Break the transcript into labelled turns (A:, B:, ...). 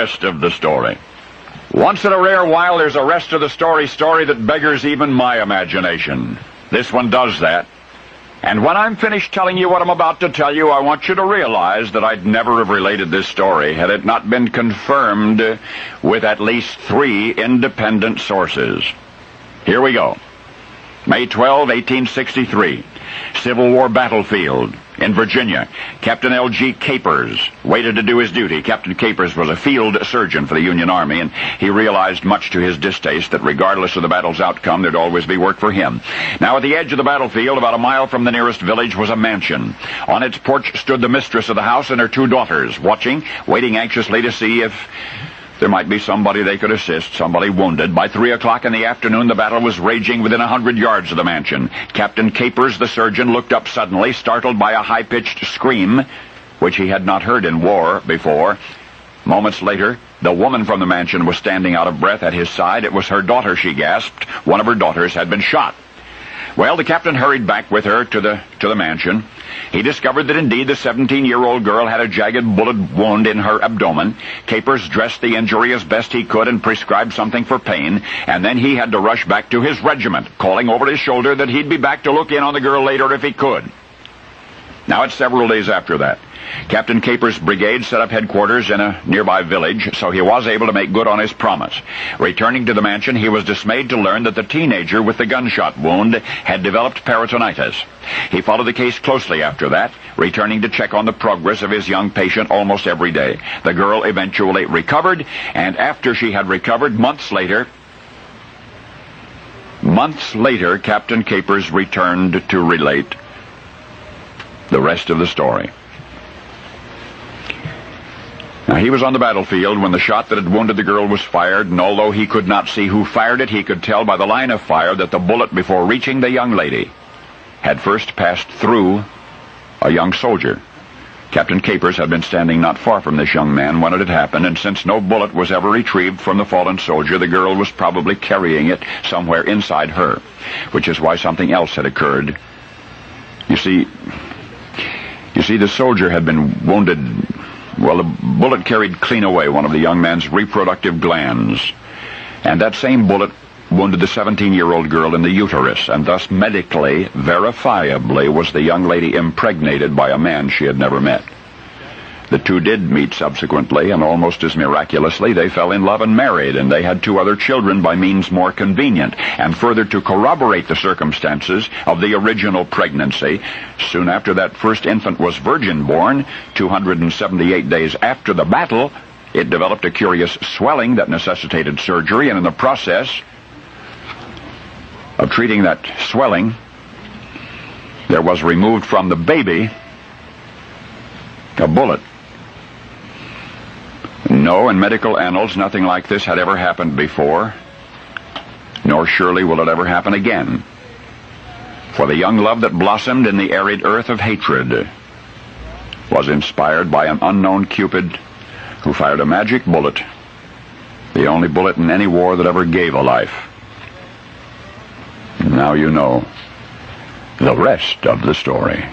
A: Rest of the story. Once in a rare while, there's a rest of the story that beggars even my imagination. This one does that. And when I'm finished telling you what I'm about to tell you, I want you to realize that I'd never have related this story had it not been confirmed with at least 3 independent sources. Here we go. May 12, 1863. Civil War battlefield in Virginia. Captain L.G. Capers waited to do his duty. Captain Capers was a field surgeon for the Union Army, and he realized, much to his distaste, that regardless of the battle's outcome, there'd always be work for him. Now, at the edge of the battlefield, about a mile from the nearest village, was a mansion. On its porch stood the mistress of the house and her 2 daughters, watching, waiting anxiously to see if there might be somebody they could assist, somebody wounded. By 3 o'clock in the afternoon, the battle was raging within 100 yards of the mansion. Captain Capers, the surgeon, looked up suddenly, startled by a high-pitched scream, which he had not heard in war before. Moments later, the woman from the mansion was standing out of breath at his side. It was her daughter, she gasped. One of her daughters had been shot. Well, the captain hurried back with her to the mansion. He discovered that indeed the 17-year-old girl had a jagged bullet wound in her abdomen. Capers dressed the injury as best he could and prescribed something for pain, and then he had to rush back to his regiment, calling over his shoulder that he'd be back to look in on the girl later if he could. Now, it's several days after that. Captain Capers' brigade set up headquarters in a nearby village, so he was able to make good on his promise. Returning to the mansion, he was dismayed to learn that the teenager with the gunshot wound had developed peritonitis. He followed the case closely after that, returning to check on the progress of his young patient almost every day. The girl eventually recovered, and after she had recovered, months later, Captain Capers returned to relate the rest of the story. Now, he was on the battlefield when the shot that had wounded the girl was fired, and although he could not see who fired it, he could tell by the line of fire that the bullet, before reaching the young lady, had first passed through a young soldier. Captain Capers had been standing not far from this young man when it had happened, and since no bullet was ever retrieved from the fallen soldier, the girl was probably carrying it somewhere inside her, which is why something else had occurred. You see, the soldier had been wounded. Well, the bullet carried clean away one of the young man's reproductive glands, and that same bullet wounded the 17-year-old girl in the uterus, and thus medically, verifiably, was the young lady impregnated by a man she had never met. The 2 did meet subsequently, and almost as miraculously, they fell in love and married, and they had 2 other children by means more convenient. And further to corroborate the circumstances of the original pregnancy, soon after that first infant was virgin-born, 278 days after the battle, it developed a curious swelling that necessitated surgery, and in the process of treating that swelling, there was removed from the baby a bullet. No, in medical annals, nothing like this had ever happened before, nor surely will it ever happen again. For the young love that blossomed in the arid earth of hatred was inspired by an unknown Cupid who fired a magic bullet, the only bullet in any war that ever gave a life. Now you know the rest of the story.